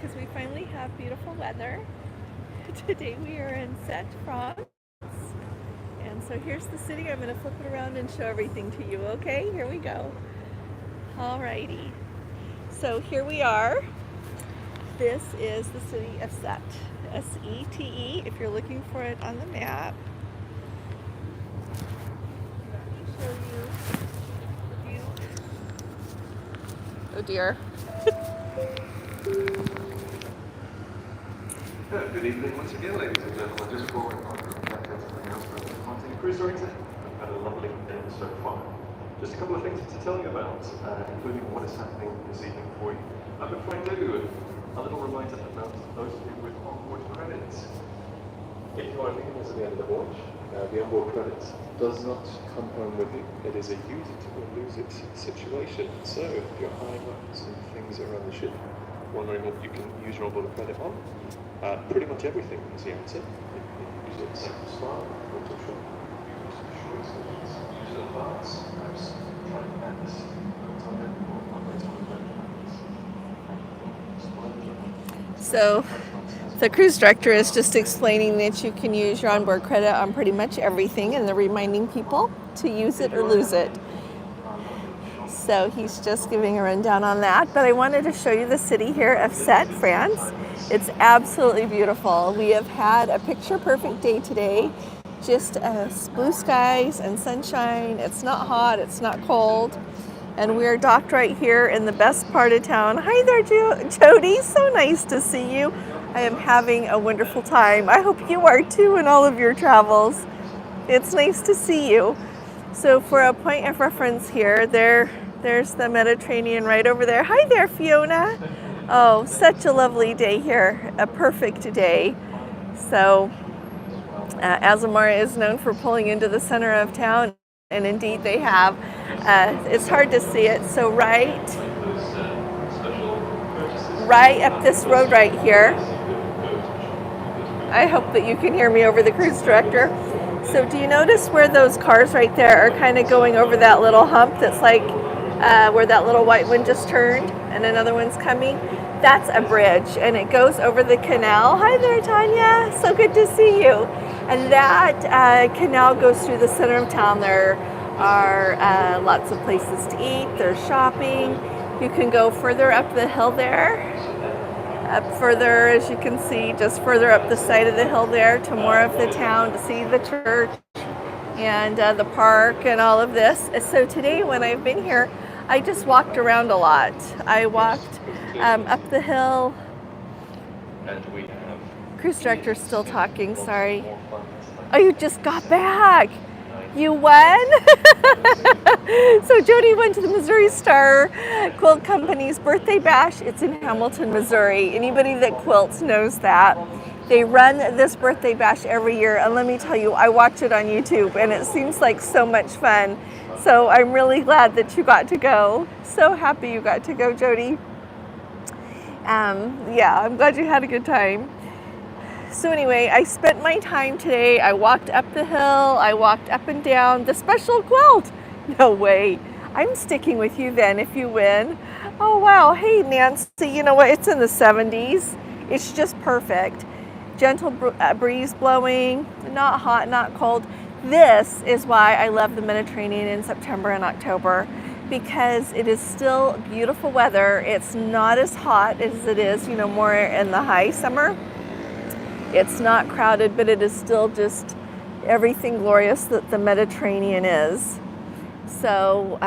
because we finally have beautiful weather. Today we are in Sète, France. And so here's the city. I'm going to flip it around and show everything to you, okay? Here we go. Alrighty. So here we are. This is the city of Sète. S-E-T-E, if you're looking for it on the map. Let me show you the view. Oh dear. Good evening once again, ladies and gentlemen. Just following on from Jacket's announcement of content cruise director. I've had a lovely day so far. Just a couple of things to tell you about, including what is happening this evening for you. Before I do, a little reminder about those of you with onboard credits. If you are leaving us at the end of the voyage, the onboard credits does not come home with you. It is a use it or lose it situation. So if you're high loads and things around the ship, wondering what you can use your onboard credit on, pretty much everything is the answer. You can use it smart, Photoshop, use short sessions, use it advanced, perhaps try and add this content or update on the So the cruise director is just explaining that you can use your onboard credit on pretty much everything, and they're reminding people to use it or lose it. So he's just giving a rundown on that. But I wanted to show you the city here of Sète, France. It's absolutely beautiful. We have had a picture-perfect day today. Just blue skies and sunshine. It's not hot, it's not cold. And we're docked right here in the best part of town. Hi there, Jody. So nice to see you. I am having a wonderful time. I hope you are too in all of your travels. It's nice to see you. So for a point of reference here, there's the Mediterranean right over there. Hi there, Fiona. Oh, such a lovely day here. A perfect day. So Azamara is known for pulling into the center of town, and indeed they have. It's hard to see it. So right up this road right here. I hope that you can hear me over the cruise director. So do you notice where those cars right there are kind of going over that little hump that's like where that little white one just turned and another one's coming? That's a bridge, and it goes over the canal. Hi there, Tanya. So good to see you. And that canal goes through the center of town. There are lots of places to eat. There's shopping. You can go further up the hill there. Up further, as you can see, just further up the side of the hill there to more of the town to see the church and the park and all of this. So today when I've been here, I just walked around a lot. I walked up the hill. Cruise director's still talking, sorry. Oh, you just got back. You won? So Jody went to the Missouri Star Quilt Company's birthday bash. It's in Hamilton, Missouri. Anybody that quilts knows that. They run this birthday bash every year, and let me tell you, I watch it on YouTube, and it seems like so much fun. So I'm really glad that you got to go. So happy you got to go, Jody. Yeah, I'm glad you had a good time. So anyway, I spent my time today. I walked up the hill. I walked up and down the special quilt. No way. I'm sticking with you then if you win. Oh, wow. Hey, Nancy, you know what? It's in the 70s. It's just perfect. Gentle breeze blowing, not hot, not cold. This is why I love the Mediterranean in September and October, because it is still beautiful weather. It's not as hot as it is, more in the high summer. It's not crowded, but it is still just everything glorious that the Mediterranean is. So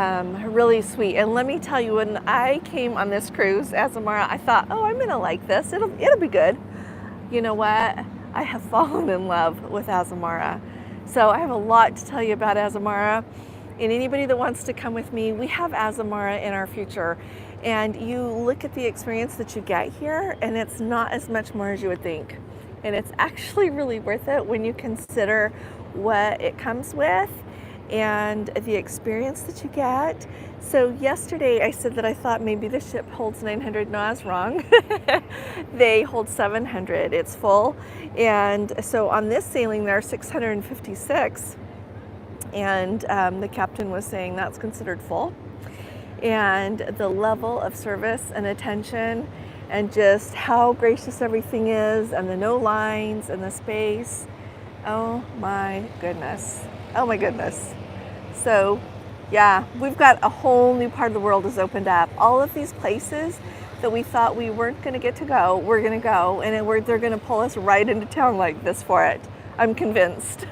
really sweet. And let me tell you, when I came on this cruise, Azamara, I thought, oh, I'm gonna like this. It'll be good. You know what? I have fallen in love with Azamara. So I have a lot to tell you about Azamara. And anybody that wants to come with me, we have Azamara in our future. And you look at the experience that you get here, and it's not as much more as you would think. And it's actually really worth it when you consider what it comes with and the experience that you get. So yesterday I said that I thought maybe the ship holds 900. No, I was wrong. They hold 700. It's full. And so on this sailing there are 656. And the captain was saying that's considered full. And the level of service and attention and just how gracious everything is, and the no lines and the space. Oh my goodness. Oh my goodness. So yeah, we've got a whole new part of the world has opened up. All of these places that we thought we weren't going to get to go, we're going to go, and they're going to pull us right into town like this for it. I'm convinced.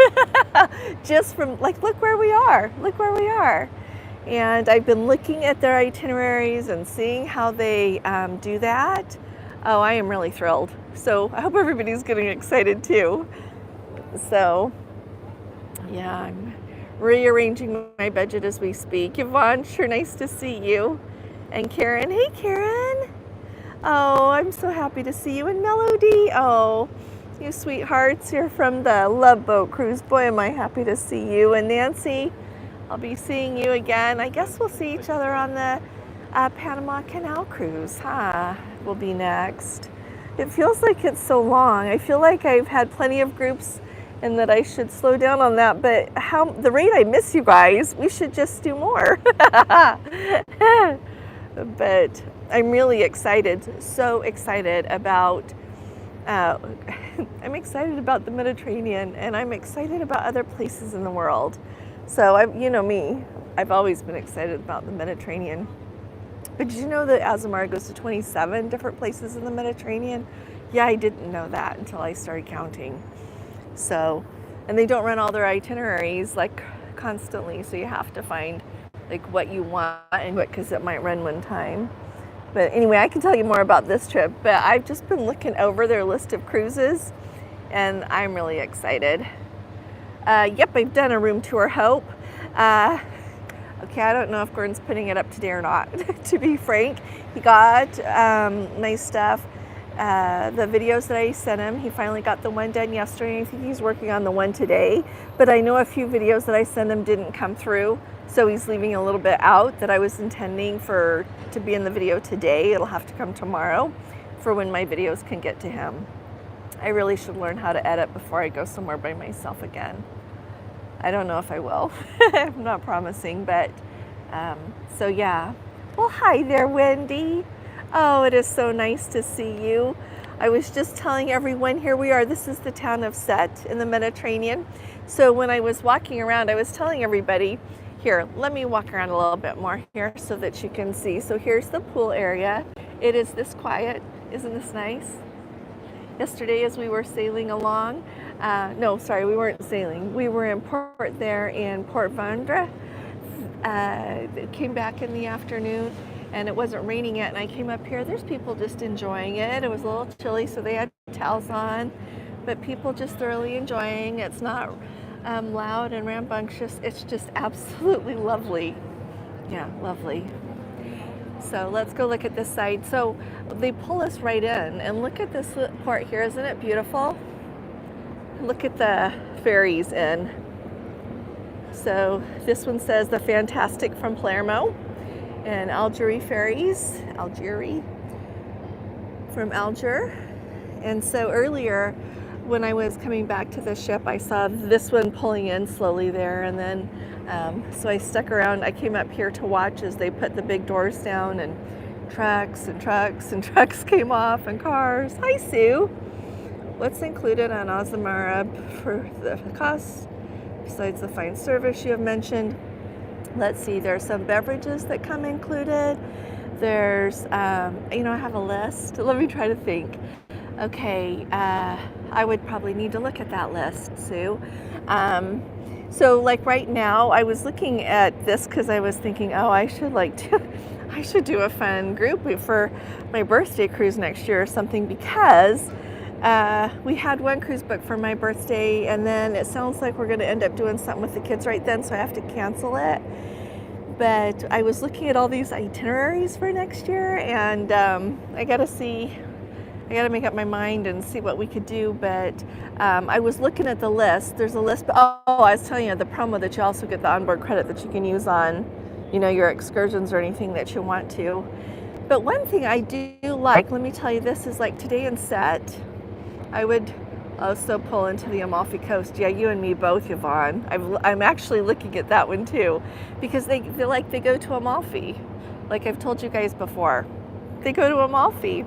Just from, like, look where we are. Look where we are. And I've been looking at their itineraries and seeing how they do that. Oh, I am really thrilled. So I hope everybody's getting excited too. So yeah, I'm rearranging my budget as we speak. Yvonne, sure nice to see you. And Karen, hey Karen. Oh, I'm so happy to see you. And Melody, oh, you sweethearts. You're from the Love Boat Cruise. Boy, am I happy to see you. And Nancy, I'll be seeing you again. I guess we'll see each other on the Panama Canal cruise, huh? Will be next. It feels like it's so long. I feel like I've had plenty of groups and that I should slow down on that, but the rate I miss you guys, we should just do more. But I'm really excited, so excited about, I'm excited about the Mediterranean, and I'm excited about other places in the world. So you know me, I've always been excited about the Mediterranean. But did you know that Azamara goes to 27 different places in the Mediterranean? Yeah, I didn't know that until I started counting. So, and they don't run all their itineraries like constantly, so you have to find like what you want and what, because it might run one time. But anyway, I can tell you more about this trip, but I've just been looking over their list of cruises and I'm really excited. Yep, I've done a room tour, Hope. Okay, I don't know if Gordon's putting it up today or not, to be frank. He got nice stuff. The videos that I sent him, he finally got the one done yesterday. I think he's working on the one today. But I know a few videos that I sent him didn't come through, so he's leaving a little bit out that I was intending to be in the video today. It'll have to come tomorrow for when my videos can get to him. I really should learn how to edit before I go somewhere by myself again. I don't know if I will. I'm not promising, but so yeah. Well, hi there, Wendy. Oh, it is so nice to see you. I was just telling everyone, here we are. This is the town of Sète in the Mediterranean. So when I was walking around, I was telling everybody, here, let me walk around a little bit more here so that you can see. So here's the pool area. It is this quiet. Isn't this nice? Yesterday as we were sailing along, no, sorry, we weren't sailing. We were in port there in Port Vendre. Came back in the afternoon and it wasn't raining yet, and I came up here. There's people just enjoying it. It was a little chilly, so they had towels on, but people just thoroughly enjoying. It's not loud and rambunctious. It's just absolutely lovely. Yeah, lovely. So let's go look at this side. So they pull us right in, and look at this port here. Isn't it beautiful? Look at the ferries in. So this one says the Fantastic from Palermo and Algerie ferries, Algerie from Alger. And so earlier when I was coming back to the ship, I saw this one pulling in slowly there, and then so I stuck around. I came up here to watch as they put the big doors down, and trucks and trucks and trucks came off, and cars. Hi, Sue. What's included on Azamara for the cost besides the fine service you have mentioned? Let's see, there's some beverages that come included. There's, I have a list. Let me try to think. Okay, I would probably need to look at that list, Sue. So like right now, I was looking at this because I was thinking, oh, I should do a fun group for my birthday cruise next year or something, because we had one cruise booked for my birthday, and then it sounds like we're going to end up doing something with the kids right then, so I have to cancel it. But I was looking at all these itineraries for next year, and I got to make up my mind and see what we could do. But I was looking at the list. There's a list. Oh, I was telling you the promo that you also get the onboard credit that you can use on, your excursions or anything that you want to. But one thing I do like, let me tell you, this is like today in Sète. I would also pull into the Amalfi Coast. Yeah, you and me both, Yvonne. I'm actually looking at that one too, because they go to Amalfi. Like I've told you guys before, they go to Amalfi.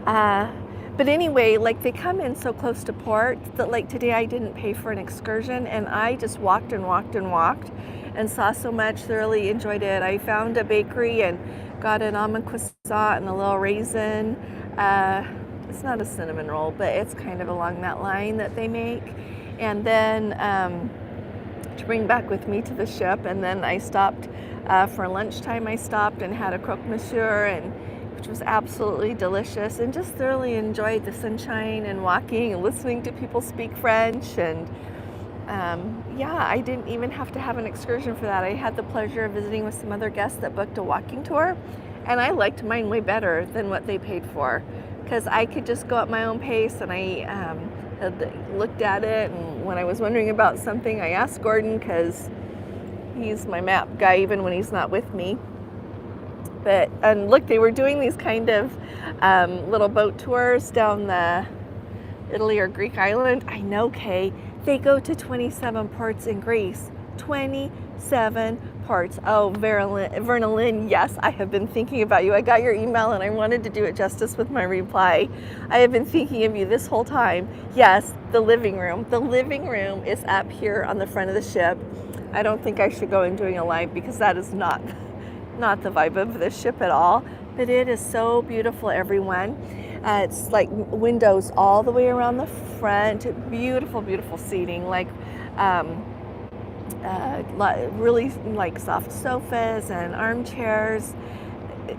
But anyway, like they come in so close to port that like today I didn't pay for an excursion, and I just walked and walked and walked and saw so much, thoroughly enjoyed it. I found a bakery and got an almond croissant and a little raisin. It's not a cinnamon roll, but it's kind of along that line that they make. And then to bring back with me to the ship, and then I stopped for lunchtime. I stopped and had a croque monsieur, and which was absolutely delicious, and just thoroughly enjoyed the sunshine and walking and listening to people speak French. And yeah, I didn't even have to have an excursion for that. I had the pleasure of visiting with some other guests that booked a walking tour, and I liked mine way better than what they paid for, because I could just go at my own pace, and I had looked at it, and when I was wondering about something, I asked Gordon, because he's my map guy even when he's not with me. But, and look, they were doing these kind of little boat tours down the Italy or Greek island. I know, Kay. They go to 27 ports in Greece. 27 ports. Oh, Vernalyn, yes, I have been thinking about you. I got your email and I wanted to do it justice with my reply. I have been thinking of you this whole time. Yes, the living room. The living room is up here on the front of the ship. I don't think I should go in doing a live, because that is not the vibe of the ship at all. But it is so beautiful, everyone. It's like windows all the way around the front. Beautiful, beautiful seating. Like really like soft sofas and armchairs.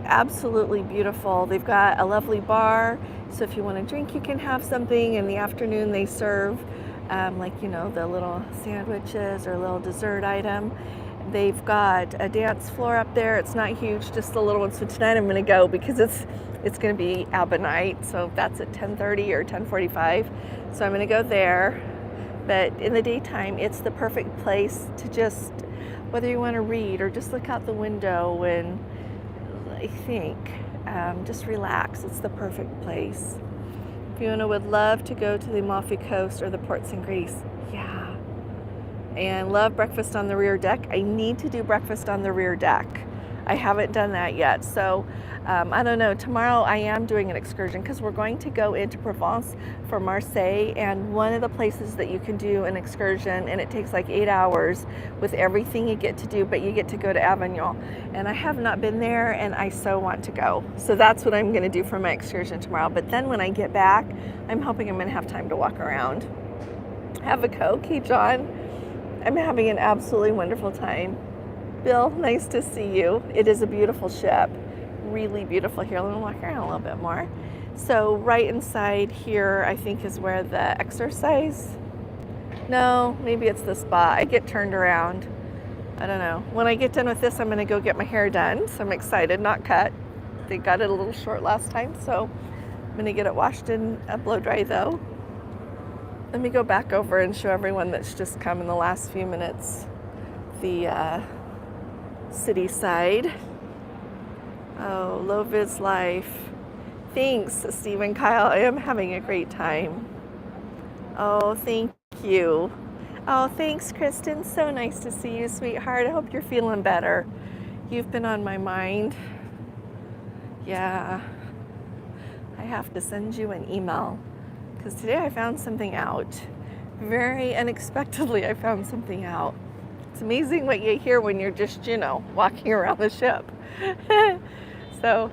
Absolutely beautiful. They've got a lovely bar, so if you want to drink, you can have something. In the afternoon, they serve like, you know, the little sandwiches or a little dessert item. They've got a dance floor up there. It's not huge, just a little one. So tonight I'm going to go, because it's going to be ABBA night. So that's at 10:30 or 10:45. So I'm going to go there. But in the daytime, it's the perfect place to just, whether you want to read or just look out the window and I think just relax. It's the perfect place. Fiona would love to go to the Amalfi Coast or the ports in Greece. Yeah. And love breakfast on the rear deck. I need to do breakfast on the rear deck. I haven't done that yet. So I don't know. Tomorrow I am doing an excursion, because we're going to go into Provence for Marseille, and one of the places that you can do an excursion, and it takes like 8 hours with everything you get to do, but you get to go to Avignon. And I have not been there, and I so want to go. So that's what I'm going to do for my excursion tomorrow. But then when I get back, I'm hoping I'm going to have time to walk around. Have a Coke. Hey, John. I'm having an absolutely wonderful time. Bill, nice to see you. It is a beautiful ship, really beautiful. Here, let me walk around a little bit more. So right inside here, I think, is where the exercise, no, maybe it's the spa. I get turned around. I don't know. When I get done with this, I'm going to go get my hair done. So I'm excited, not cut. They got it a little short last time, so I'm going to get it washed and blow dry though. Let me go back over and show everyone that's just come in the last few minutes the city side. Oh, ULoveThis life. Thanks, Steve and Kyle. I am having a great time. Oh, thank you. Oh, thanks, Kristen. So nice to see you, sweetheart. I hope you're feeling better. You've been on my mind. Yeah. I have to send you an email, because today I found something out. Very unexpectedly, I found something out. It's amazing what you hear when you're just, you know, walking around the ship. So,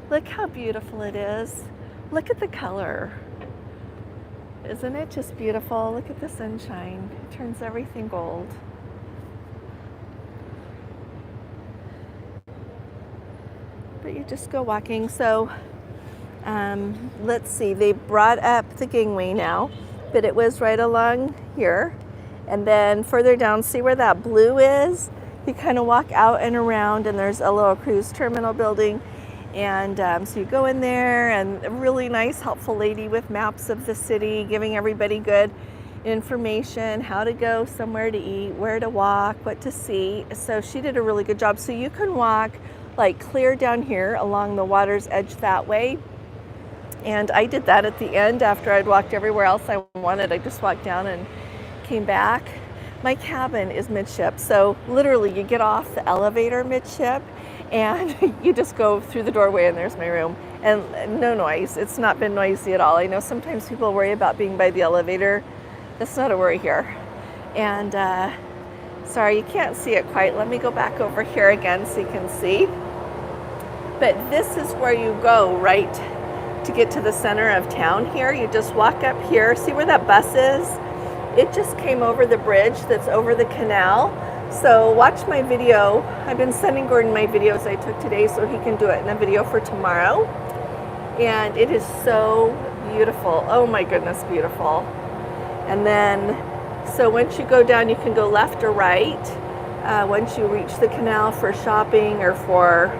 look how beautiful it is. Look at the color. Isn't it just beautiful? Look at the sunshine. It turns everything gold. But you just go walking. So, let's see, they brought up the gangway now, but it was right along here. And then further down, see where that blue is? You kind of walk out and around, and there's a little cruise terminal building. And so you go in there, and a really nice, helpful lady with maps of the city, giving everybody good information, how to go somewhere to eat, where to walk, what to see. So she did a really good job. So you can walk like clear down here along the water's edge that way. And I did that at the end after I'd walked everywhere else I wanted. I just walked down and came back. My cabin is midship, so literally you get off the elevator midship and you just go through the doorway and there's my room. and no noise. It's not been noisy at all. I know sometimes people worry about being by the elevator. That's not a worry here. And sorry, you can't see it quite. Let me go back over here again so you can see. But this is where you go, right, to get to the center of town here. You just walk up here. See where that bus is? It just came over the bridge that's over the canal. So watch my video. I've been sending Gordon my videos I took today so he can do it in a video for tomorrow. And it is so beautiful. Oh my goodness, beautiful. And then, so once you go down, you can go left or right. Once you reach the canal for shopping or for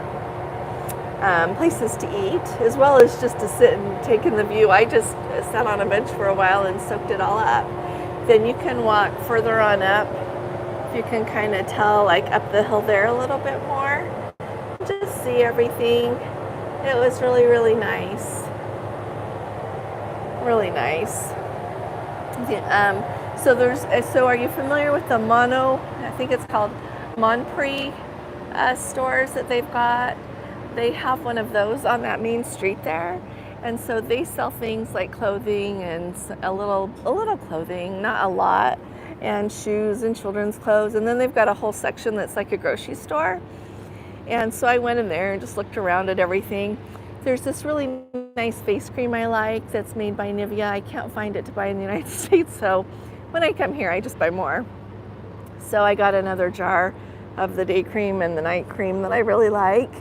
places to eat, as well as just to sit and take in the view. I just sat on a bench for a while and soaked it all up. Then you can walk further on up. You can kind of tell, like up the hill there a little bit more. Just see everything. It was really, really nice. Really nice. So are you familiar with the I think it's called Monprix stores that they've got? They have one of those on that main street there. And so they sell things like clothing and a little clothing, not a lot, and shoes and children's clothes. And then they've got a whole section that's like a grocery store. And so I went in there and just looked around at everything. There's this really nice face cream I like that's made by Nivea. I can't find it to buy in the United States, so when I come here, I just buy more. So I got another jar of the day cream and the night cream that I really like.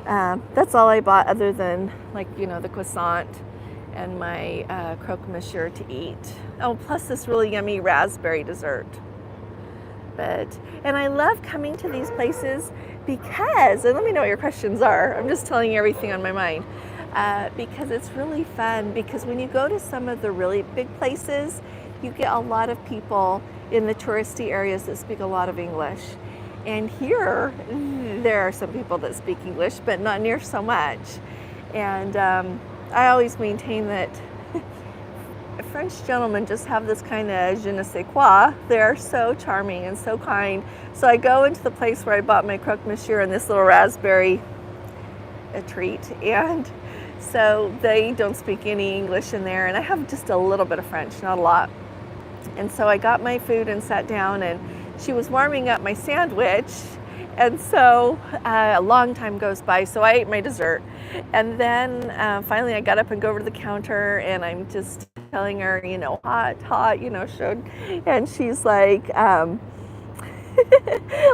That's all I bought other than, like, you know, the croissant and my croque monsieur to eat. Oh, plus this really yummy raspberry dessert. And I love coming to these places because, and let me know what your questions are. I'm just telling you everything on my mind. Because it's really fun, because when you go to some of the really big places, you get a lot of people in the touristy areas that speak a lot of English. And here, there are some people that speak English, but not near so much. And I always maintain that French gentlemen just have this kind of je ne sais quoi. They're so charming and so kind. So I go into the place where I bought my croque monsieur and this little raspberry treat. And so they don't speak any English in there. And I have just a little bit of French, not a lot. And so I got my food and sat down, and she was warming up my sandwich. And so a long time goes by, so I ate my dessert. And then finally I got up and go over to the counter, and I'm just telling her, you know, hot, you know, and she's like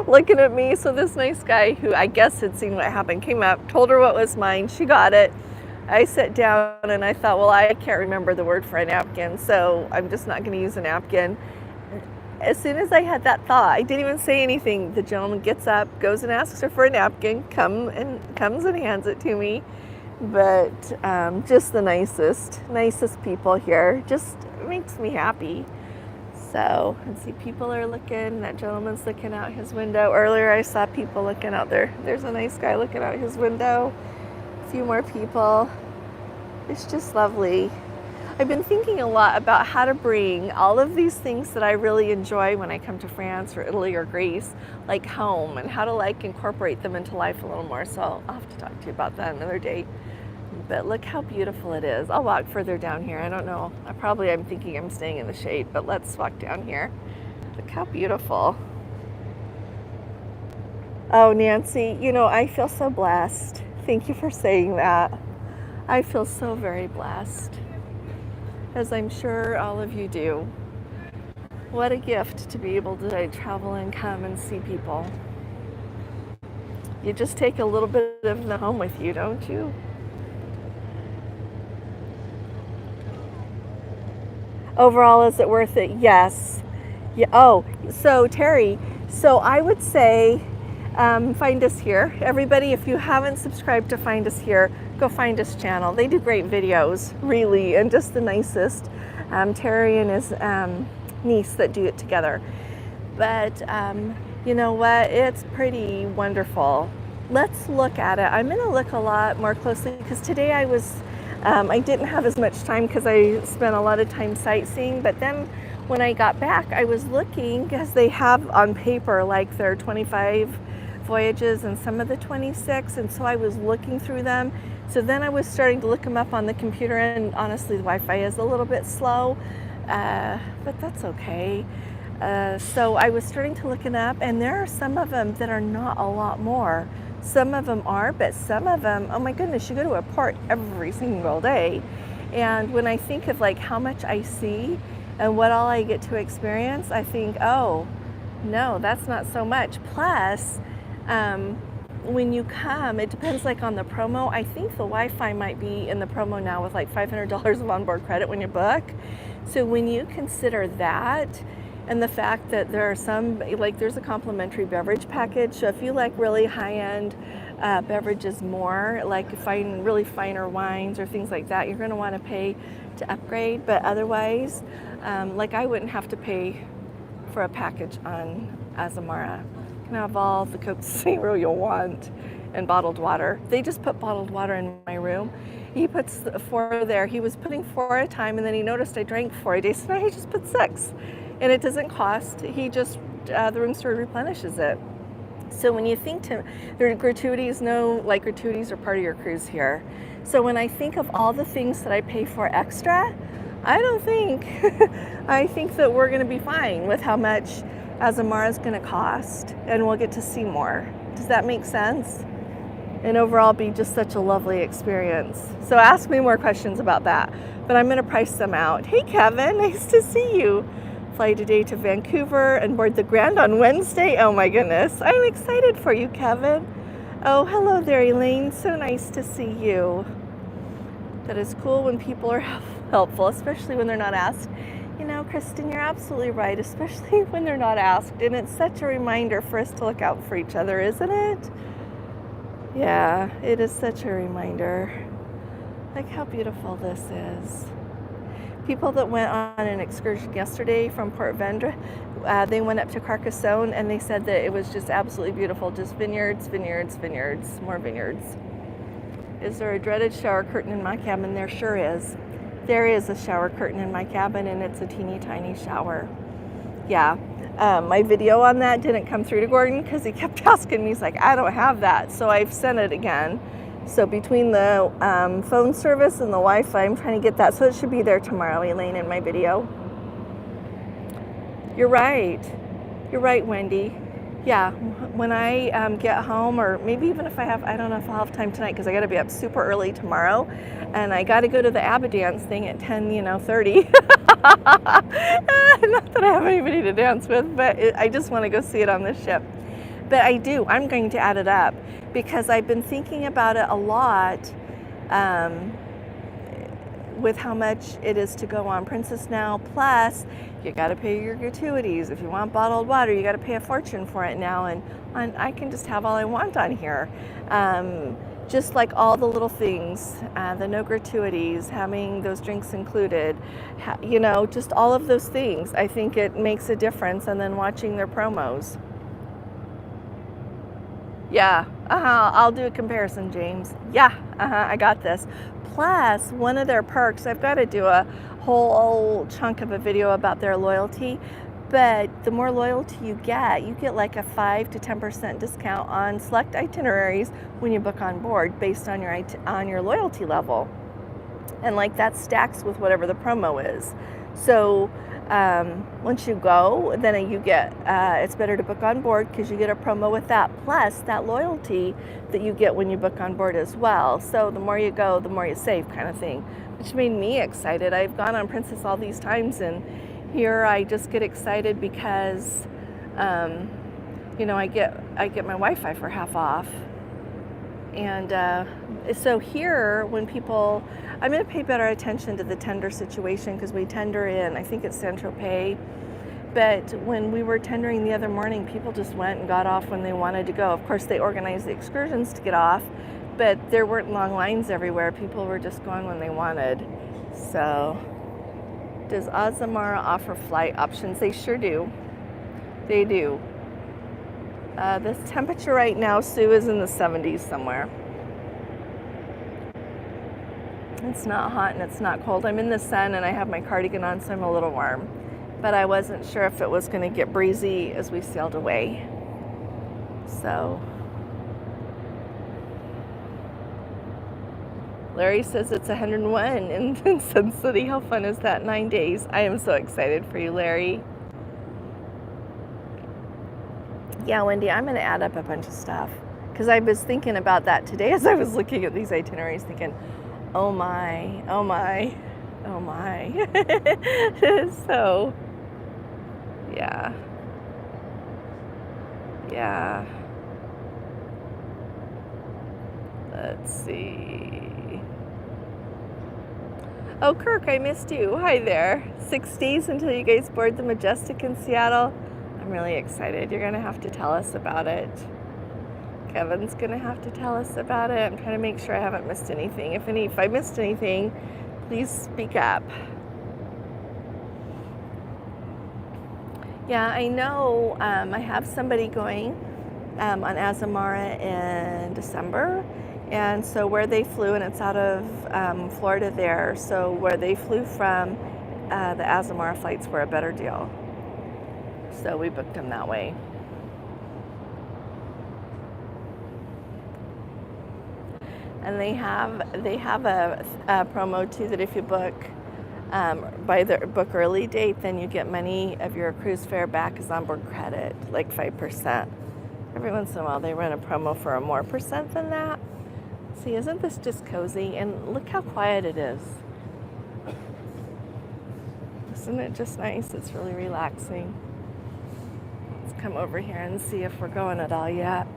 looking at me. So this nice guy who I guess had seen what happened came up, told her what was mine, she got it. I sat down and I thought, well, I can't remember the word for a napkin, so I'm just not going to use a napkin. As soon as I had that thought, I didn't even say anything. The gentleman gets up, goes and asks her for a napkin, comes and hands it to me. But just the nicest people here. Just makes me happy. So, let's see, people are looking. That gentleman's looking out his window. Earlier I saw people looking out there. There's a nice guy looking out his window. A few more people. It's just lovely. I've been thinking a lot about how to bring all of these things that I really enjoy when I come to France or Italy or Greece, like home, and how to like incorporate them into life a little more. So I'll have to talk to you about that another day. But look how beautiful it is. I'll walk further down here. I don't know. I'm thinking I'm staying in the shade, but let's walk down here. Look how beautiful. Oh, Nancy, you know, I feel so blessed. Thank you for saying that. I feel so very blessed, as I'm sure all of you do. What a gift to be able to travel and come and see people. You just take a little bit of them home with you, don't you? Overall, is it worth it? Yes. Yeah. Oh, so Terry, so I would say find us here. Everybody, if you haven't subscribed to Find Us Here, go find his channel. They do great videos, really, and just the nicest. Terry and his niece that do it together. But you know what? It's pretty wonderful. Let's look at it. I'm going to look a lot more closely because today I didn't have as much time because I spent a lot of time sightseeing. But then when I got back, I was looking because they have on paper like their 25 voyages and some of the 26, and so I was looking through them. So then I was starting to look them up on the computer, and honestly, the Wi-Fi is a little bit slow, but that's okay. So I was starting to look it up, and there are some of them that are not a lot more. Some of them are, but some of them, oh my goodness, you go to a port every single day. And when I think of like how much I see and what all I get to experience, I think, oh, no, that's not so much. Plus, when you come, it depends like on the promo. I think the Wi-Fi might be in the promo now with like $500 of onboard credit when you book. So when you consider that, and the fact that there are some, like there's a complimentary beverage package. So if you like really high-end beverages more, like really finer wines or things like that, you're gonna wanna pay to upgrade. But otherwise, like I wouldn't have to pay for a package on Azamara. You can have all the Coke Zero you'll want and bottled water. They just put bottled water in my room. He puts 4 there. He was putting 4 at a time, and then he noticed I drank 4 a day, so now he just put 6. And it doesn't cost. He just, the room store replenishes it. So when you think there are gratuities, gratuities are part of your cruise here. So when I think of all the things that I pay for extra, I don't think, I think that we're gonna be fine with how much Azamara is gonna cost, and we'll get to see more. Does that make sense? And overall be just such a lovely experience. So ask me more questions about that, but I'm gonna price them out. Hey Kevin, nice to see you. Fly today to Vancouver and board the Grand on Wednesday. Oh my goodness, I'm excited for you, Kevin. Oh, hello there, Elaine. So nice to see you. That is cool when people are helpful, especially when they're not asked. You know, Kristen, you're absolutely right, especially when they're not asked. And it's such a reminder for us to look out for each other, isn't it? Yeah, it is such a reminder. Like how beautiful this is. People that went on an excursion yesterday from Port Vendre, they went up to Carcassonne and they said that it was just absolutely beautiful. Just vineyards, vineyards, vineyards, more vineyards. Is there a dreaded shower curtain in my cabin? There sure is. There is a shower curtain in my cabin, and it's a teeny tiny shower. Yeah, my video on that didn't come through to Gordon because he kept asking me. He's like, I don't have that. So I've sent it again. So between the phone service and the Wi-Fi, I'm trying to get that. So it should be there tomorrow, Elaine, in my video. You're right. You're right, Wendy. Yeah, when I get home, or maybe even if I don't know if I'll have time tonight because I got to be up super early tomorrow, and I got to go to the ABBA dance thing at 10:30. Not that I have anybody to dance with, but I just want to go see it on this ship. But I'm going to add it up because I've been thinking about it a lot with how much it is to go on Princess now. Plus, you got to pay your gratuities. If you want bottled water, you got to pay a fortune for it now. And I can just have all I want on here. Just like all the little things, the no gratuities, having those drinks included, just all of those things. I think it makes a difference. And then watching their promos. Yeah, I'll do a comparison, James. Yeah, I got this. Plus, one of their perks, I've got to do a whole chunk of a video about their loyalty, but the more loyalty you get like a 5 to 10% discount on select itineraries when you book on board based on your loyalty level. And like that stacks with whatever the promo is. So once you go, then you get, it's better to book on board because you get a promo with that, plus that loyalty that you get when you book on board as well. So the more you go, the more you save, kind of thing, which made me excited. I've gone on Princess all these times, and here I just get excited because, I get my Wi-Fi for half off. And so here, when people, I'm going to pay better attention to the tender situation because we tender in, I think it's Saint-Tropez. But when we were tendering the other morning, people just went and got off when they wanted to go. Of course, they organized the excursions to get off, but there weren't long lines everywhere. People were just going when they wanted. So, does Azamara offer flight options? They sure do. They do. This temperature right now, Sue, is in the 70s somewhere. It's not hot and it's not cold. I'm in the sun and I have my cardigan on, so I'm a little warm. But I wasn't sure if it was going to get breezy as we sailed away. So Larry says it's 101 in Sun City. How fun is that? 9 days. I am so excited for you, Larry. Yeah, Wendy, I'm going to add up a bunch of stuff because I was thinking about that today as I was looking at these itineraries, thinking, oh my, oh my, oh my. So, yeah. Yeah. Let's see. Oh, Kirk, I missed you. Hi there. 6 days until you guys board the Majestic in Seattle. I'm really excited. You're going to have to tell us about it. Kevin's going to have to tell us about it. I'm trying to make sure I haven't missed anything. If I missed anything, please speak up. Yeah, I know I have somebody going on Azamara in December. And so where they flew, and it's out of Florida there, so where they flew from, the Azamara flights were a better deal. So we booked them that way. And they have a promo too that if you book by the book early date, then you get money of your cruise fare back as onboard credit, like 5%. Every once in a while they run a promo for a more percent than that. See, isn't this just cozy? And look how quiet it is. Isn't it just nice? It's really relaxing. Let's come over here and see if we're going at all yet.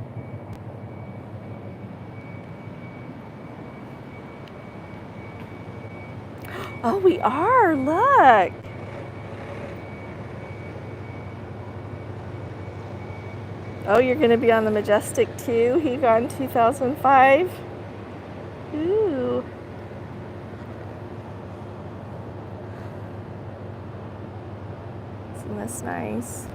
Oh, we are. Look. Oh, you're going to be on the Majestic too? He gone 2005. Ooh. Isn't this nice?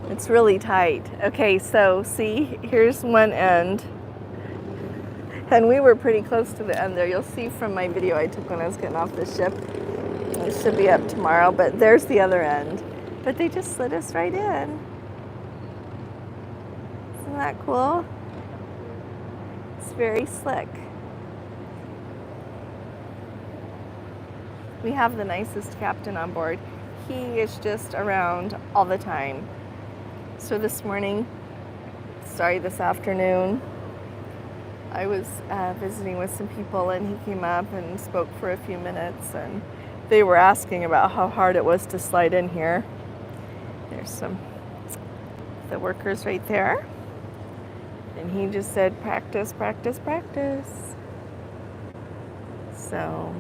It's really tight. Okay, so see, here's one end. And we were pretty close to the end there. You'll see from my video I took when I was getting off the ship. It should be up tomorrow, but there's the other end. But they just slid us right in. Isn't that cool? It's very slick. We have the nicest captain on board. He is just around all the time. So this afternoon, I was visiting with some people and he came up and spoke for a few minutes and they were asking about how hard it was to slide in here. There's the workers right there. And he just said, practice, practice, practice. So,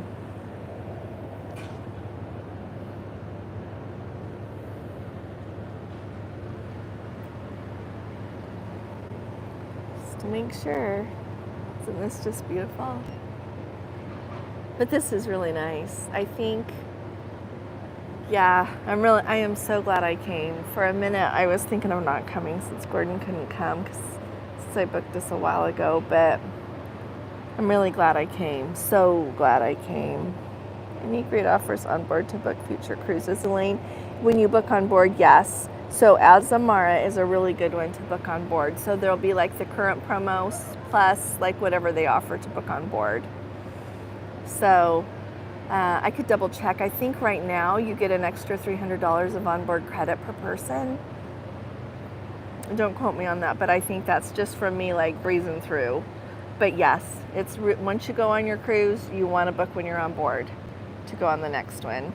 just to make sure. Isn't this just beautiful? But this is really nice. I think, yeah, I am so glad I came. For a minute, I was thinking of not coming since Gordon couldn't come since I booked this a while ago, but I'm really glad I came. So glad I came. Any great offers on board to book future cruises, Elaine? When you book on board, yes. So Azamara is a really good one to book on board. So there'll be like the current promos plus like whatever they offer to book on board. So I could double check. I think right now you get an extra $300 of onboard credit per person. Don't quote me on that, but I think that's just from me like breezing through. But yes, once you go on your cruise, you want to book when you're on board to go on the next one.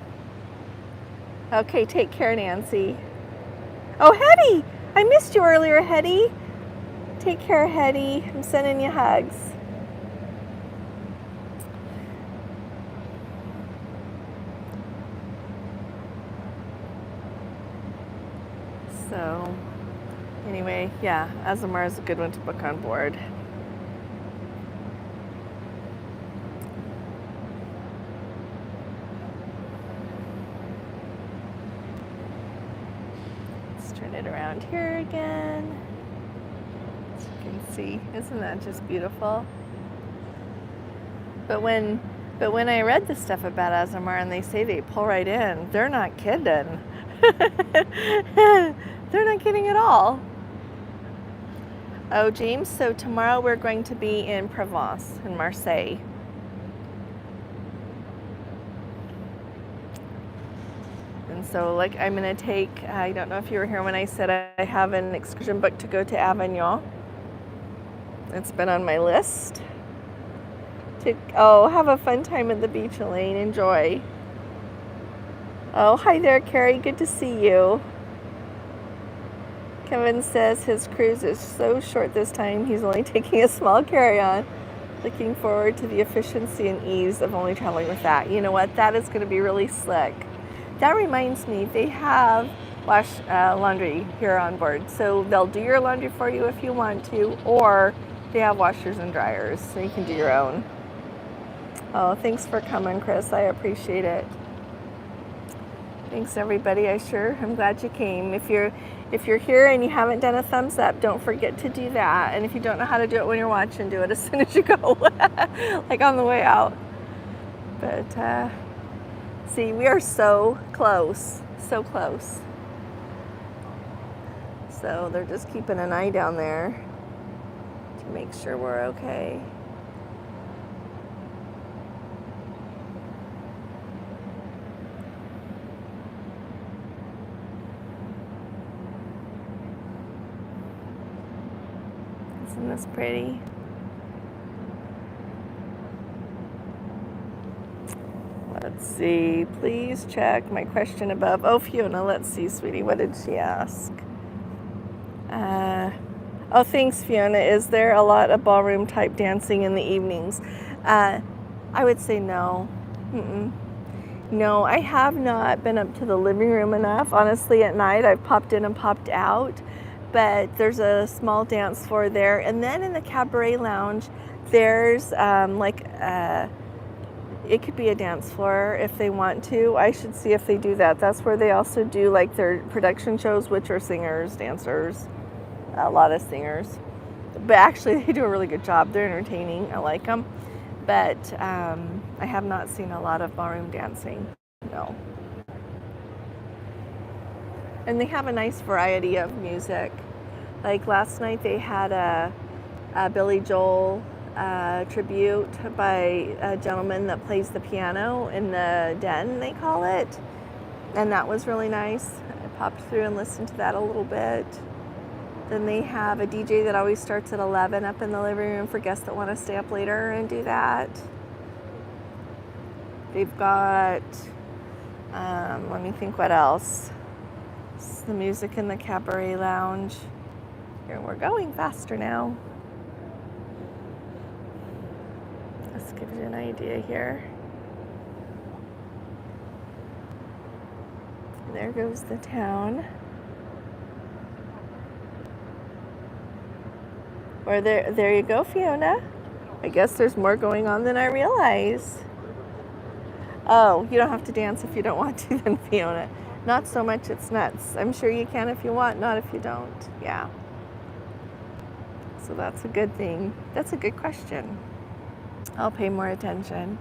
Okay, take care, Nancy. Oh, Hetty! I missed you earlier, Hetty. Take care, Hetty. I'm sending you hugs. So, anyway, yeah, Azamara is a good one to book on board. Let's turn it around here again. As you can see, isn't that just beautiful? But when But when I read the stuff about Azamara and they say they pull right in, they're not kidding. They're not kidding at all. Oh, James, so tomorrow we're going to be in Provence, in Marseille. And so, like, I'm going to take, I don't know if you were here when I said I have an excursion booked to go to Avignon. It's been on my list. Have a fun time at the beach, Elaine. Enjoy. Oh, hi there, Carrie. Good to see you. Kevin says his cruise is so short this time, he's only taking a small carry-on. Looking forward to the efficiency and ease of only traveling with that. You know what? That is going to be really slick. That reminds me, they have laundry here on board. So they'll do your laundry for you if you want to, or they have washers and dryers, so you can do your own. Oh, thanks for coming, Chris. I appreciate it. Thanks, everybody. I'm glad you came. If you're here and you haven't done a thumbs up, don't forget to do that. And if you don't know how to do it when you're watching, do it as soon as you go, like on the way out. But see, we are so close, so close. So they're just keeping an eye down there to make sure we're okay. Isn't this pretty? Let's see. Please check my question above. Oh, Fiona, let's see, sweetie. What did she ask? Oh, thanks, Fiona. Is there a lot of ballroom type dancing in the evenings? I would say no. No, I have not been up to the living room enough. Honestly, at night I've popped in and popped out. But there's a small dance floor there. And then in the cabaret lounge, there's it could be a dance floor if they want to. I should see if they do that. That's where they also do like their production shows, which are singers, dancers, a lot of singers. But actually, they do a really good job. They're entertaining. I like them. But I have not seen a lot of ballroom dancing. No. And they have a nice variety of music. Like last night they had a Billy Joel tribute by a gentleman that plays the piano in the den, they call it. And that was really nice. I popped through and listened to that a little bit. Then they have a DJ that always starts at 11 up in the living room for guests that want to stay up later and do that. They've got, let me think what else. It's the music in the cabaret lounge. Here, we're going faster now. Let's give you an idea here. There goes the town. Or there you go, Fiona. I guess there's more going on than I realize. Oh, you don't have to dance if you don't want to then, Fiona. Not so much it's nuts. I'm sure you can if you want, not if you don't. Yeah. So that's a good thing. That's a good question. I'll pay more attention.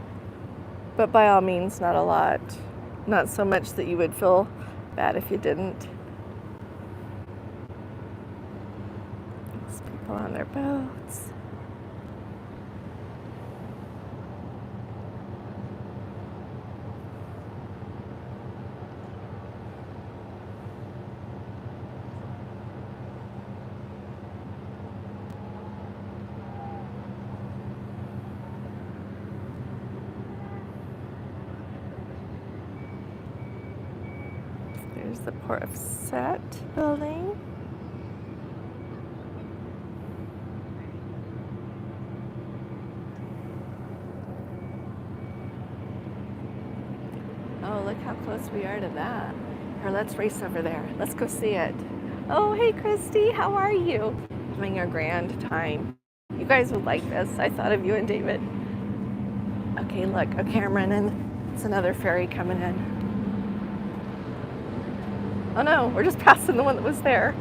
But by all means, not a lot. Not so much that you would feel bad if you didn't. There's people on their boats. There's the Port of Sète building. Oh, look how close we are to that. Here, let's race over there. Let's go see it. Oh, hey, Christy, how are you? Having a grand time. You guys would like this. I thought of you and David. Okay, look, a Cameron, and it's another ferry coming in. Oh no, we're just passing the one that was there.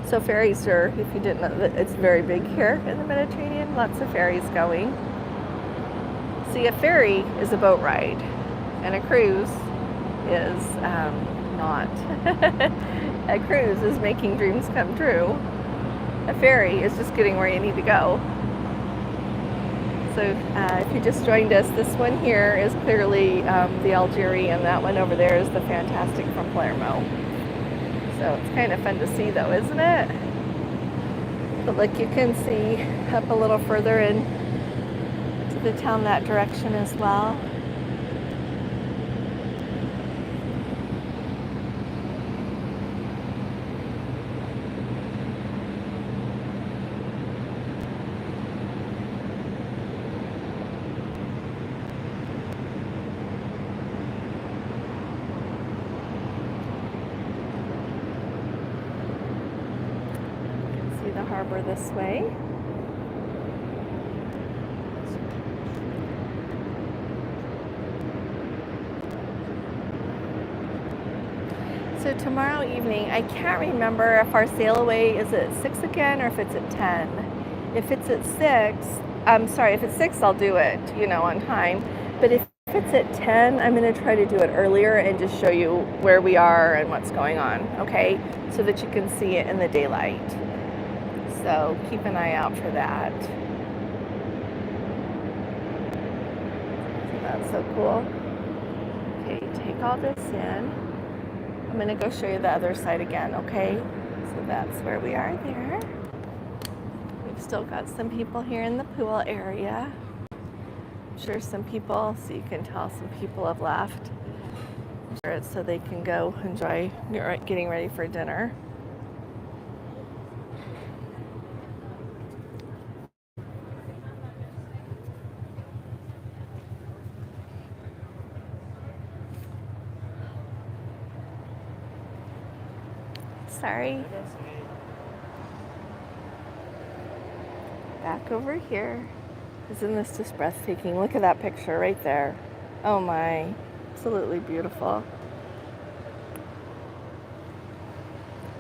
So ferries are, if you didn't know, it's very big here in the Mediterranean. Lots of ferries going. See, a ferry is a boat ride, and a cruise is not. A cruise is making dreams come true. A ferry is just getting where you need to go. So if you just joined us, this one here is clearly the Algeria, and that one over there is the Fantastic from Palermo. So it's kind of fun to see though, isn't it? But look, you can see up a little further in to the town that direction as well. The harbor this way. So tomorrow evening, I can't remember if our sail away is at 6 again or if it's at 10. If it's at 6, if it's 6, I'll do it, on time. But if it's at 10, I'm going to try to do it earlier and just show you where we are and what's going on, okay? So that you can see it in the daylight. So keep an eye out for that. So that's so cool. Okay, take all this in. I'm going to go show you the other side again, okay? So that's where we are there. We've still got some people here in the pool area. I'm sure some people, so you can tell some people have left. I'm sure it's so they can go enjoy getting ready for dinner. Sorry. Back over here. Isn't this just breathtaking? Look at that picture right there. Oh my, absolutely beautiful.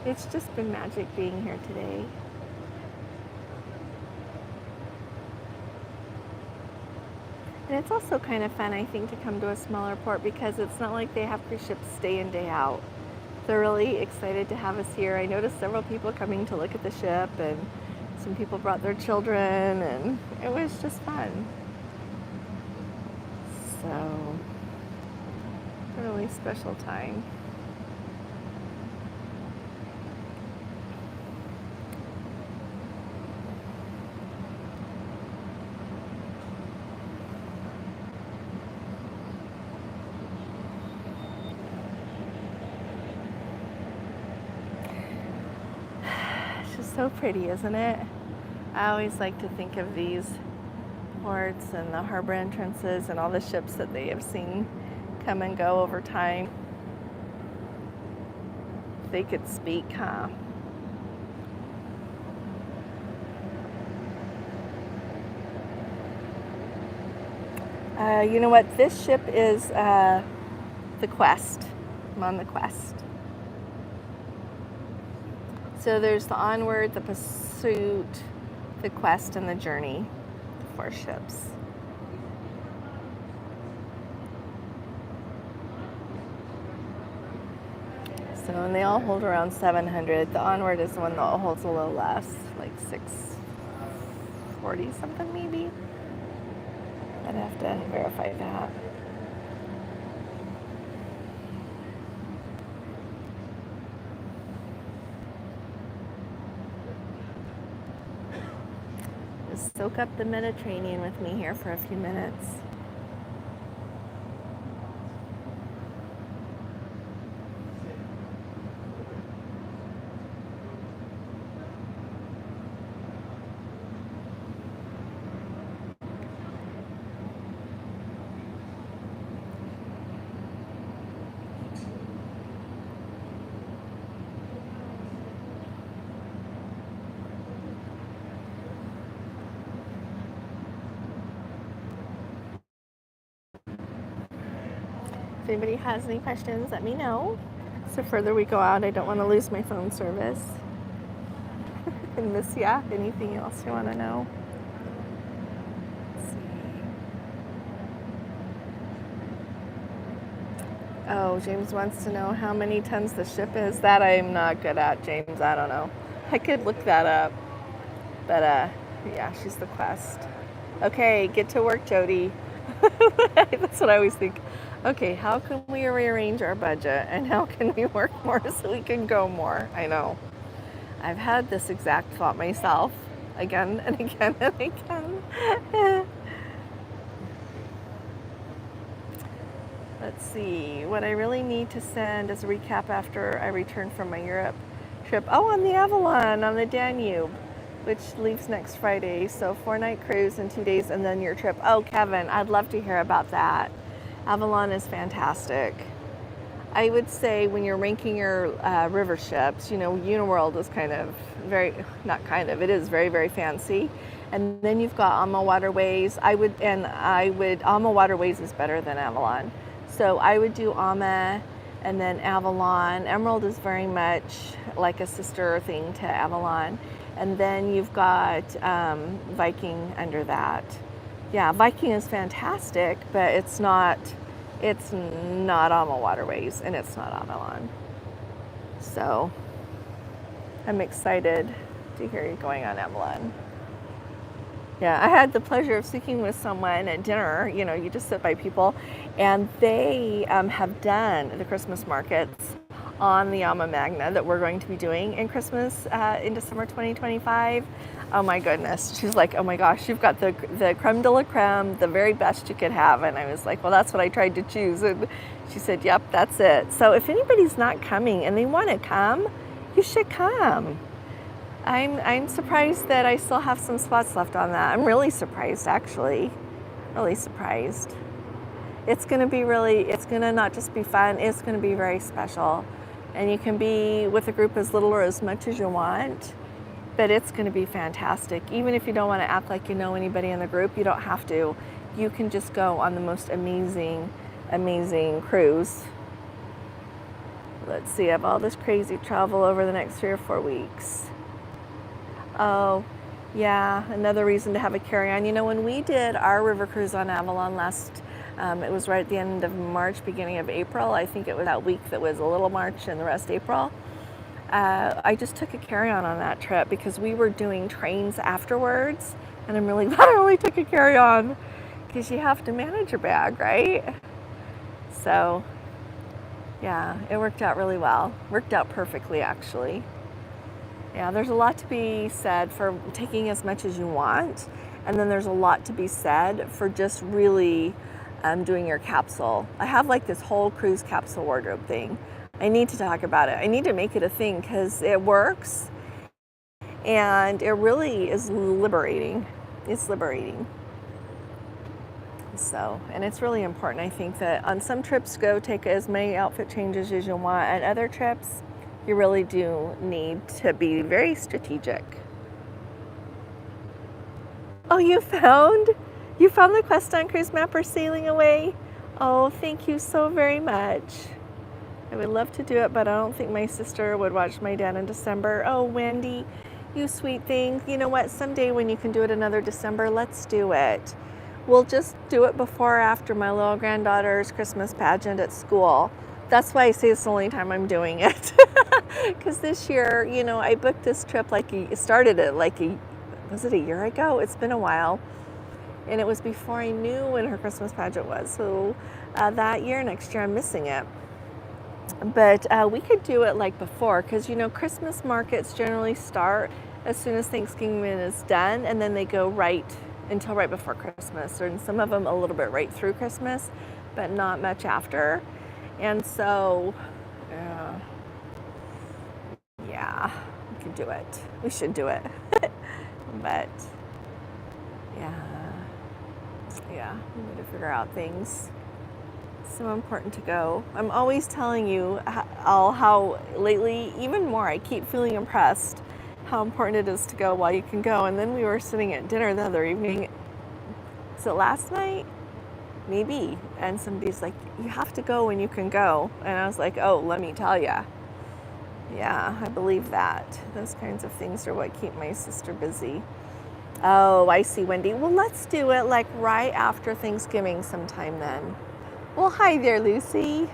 It's just been magic being here today. And it's also kind of fun, I think, to come to a smaller port because it's not like they have cruise ships day in, day out. They're really excited to have us here. I noticed several people coming to look at the ship, and some people brought their children, and it was just fun. So, a really special time. So pretty, isn't it? I always like to think of these ports and the harbor entrances and all the ships that they have seen come and go over time. If they could speak, huh? You know what? This ship is the Quest. I'm on the Quest. So there's the Onward, the Pursuit, the Quest, and the Journey. 4 ships. So, and they all hold around 700. The Onward is the one that holds a little less, like 640 something maybe. I'd have to verify that. Soak up the Mediterranean with me here for a few minutes. If anybody has any questions, let me know. So further we go out, I don't want to lose my phone service. And Miss, yeah, anything else you want to know? Let's see. Oh, James wants to know how many tons the ship is. That I'm not good at, James. I don't know. I could look that up. But yeah, she's the quest. Okay, get to work, Jody. That's what I always think. Okay, how can we rearrange our budget and how can we work more so we can go more? I know. I've had this exact thought myself again and again and again. Let's see. What I really need to send is a recap after I return from my Europe trip. Oh, on the Avalon, on the Danube, which leaves next Friday. So 4-night cruise in 2 days and then your trip. Oh, Kevin, I'd love to hear about that. Avalon is fantastic. I would say when you're ranking your river ships, you know, Uniworld is kind of it is very, very fancy. And then you've got Alma Waterways. Alma Waterways is better than Avalon. So I would do Alma and then Avalon. Emerald is very much like a sister thing to Avalon. And then you've got Viking under that. Yeah, Viking is fantastic, but it's not Alma Waterways and it's not Avalon. So I'm excited to hear you going on Avalon. Yeah, I had the pleasure of speaking with someone at dinner. You know, you just sit by people, and they have done the Christmas markets on the Alma Magna that we're going to be doing in Christmas in December 2025. Oh my goodness. She's like, oh my gosh, you've got the creme de la creme, the very best you could have. And I was like, well, that's what I tried to choose. And she said, yep, that's it. So if anybody's not coming and they want to come, you should come. I'm surprised that I still have some spots left on that. I'm really surprised, actually. Really surprised. It's going to not just be fun, it's going to be very special. And you can be with a group as little or as much as you want, but it's going to be fantastic. Even if you don't want to act like you know anybody in the group, you don't have to. You can just go on the most amazing, amazing cruise. Let's see, I have all this crazy travel over the next 3 or 4 weeks. Oh, yeah, another reason to have a carry-on. You know, when we did our river cruise on Avalon it was right at the end of March, beginning of April. I think it was that week that was a little March and the rest April. I just took a carry-on on that trip because we were doing trains afterwards. And I'm really glad I only took a carry-on because you have to manage your bag, right? So, yeah, it worked out really well. Worked out perfectly, actually. Yeah, there's a lot to be said for taking as much as you want, and then there's a lot to be said for just really doing your capsule. I have like this whole cruise capsule wardrobe thing. I need to talk about it. I need to make it a thing because it works, and it really is liberating. It's liberating. So, and it's really important, I think, that on some trips go take as many outfit changes as you want, and other trips you really do need to be very strategic. Oh, you found the Quest on Cruise Mapper sailing away? Oh, thank you so very much. I would love to do it, but I don't think my sister would watch my dad in December. Oh, Wendy, you sweet thing. You know what? Someday when you can do it another December, let's do it. We'll just do it before or after my little granddaughter's Christmas pageant at school. That's why I say it's the only time I'm doing it. Because this year, you know, I booked this trip was it a year ago? It's been a while. And it was before I knew when her Christmas pageant was. So next year, I'm missing it. But we could do it like before, because, you know, Christmas markets generally start as soon as Thanksgiving is done, and then they go until right before Christmas, and some of them a little bit right through Christmas, but not much after. And so, yeah, we could do it. We should do it. But, yeah, we need to figure out things. It's so important to go. I'm always telling you how lately, even more, I keep feeling impressed how important it is to go while you can go. And then we were sitting at dinner the other evening. Was it last night? Maybe. And somebody's like, you have to go when you can go. And I was like, oh, let me tell ya. Yeah, I believe that. Those kinds of things are what keep my sister busy. Oh, I see, Wendy. Well, let's do it like right after Thanksgiving sometime then. Well, hi there, Lucy.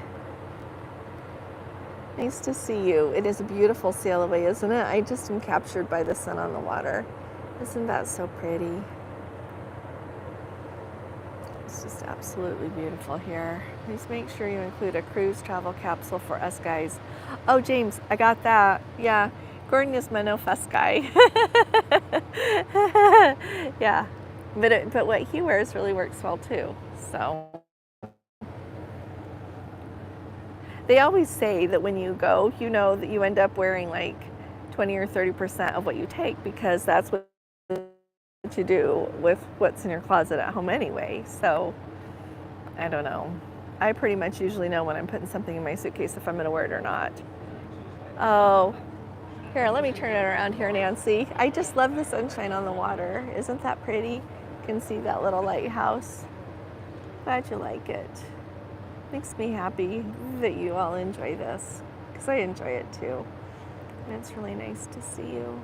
Nice to see you. It is a beautiful sail away, isn't it? I just am captured by the sun on the water. Isn't that so pretty? It's just absolutely beautiful here. Please make sure you include a cruise travel capsule for us guys. Oh, James, I got that. Yeah, Gordon is my no fuss guy. Yeah, but what he wears really works well too. So they always say that when you go, you know that you end up wearing like 20 or 30% of what you take, because that's what you do with what's in your closet at home anyway. So I don't know. I pretty much usually know when I'm putting something in my suitcase if I'm going to wear it or not. Oh, here, let me turn it around here, Nancy. I just love the sunshine on the water. Isn't that pretty? You can see that little lighthouse. Glad you like it. Makes me happy that you all enjoy this, because I enjoy it too. And it's really nice to see you.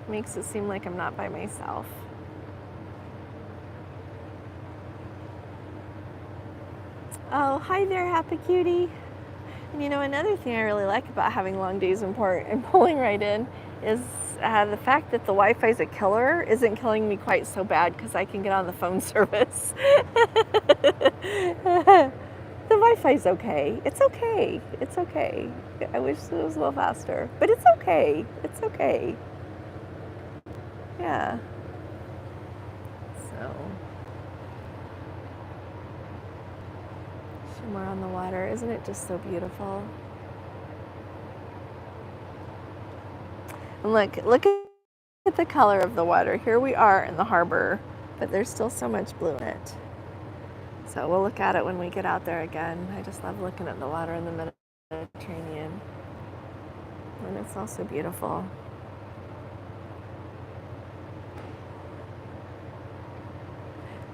It makes it seem like I'm not by myself. Oh, hi there, Happy Cutie. And you know, another thing I really like about having long days in port and pulling right in is the fact that the Wi-Fi is a killer isn't killing me quite so bad, because I can get on the phone service. The Wi-Fi's okay. It's okay. It's okay. I wish it was a little faster, but it's okay. It's okay. Yeah. So, shimmer on the water. Isn't it just so beautiful? And look at the color of the water. Here we are in the harbor, but there's still so much blue in it. So we'll look at it when we get out there again. I just love looking at the water in the Mediterranean. And it's also beautiful.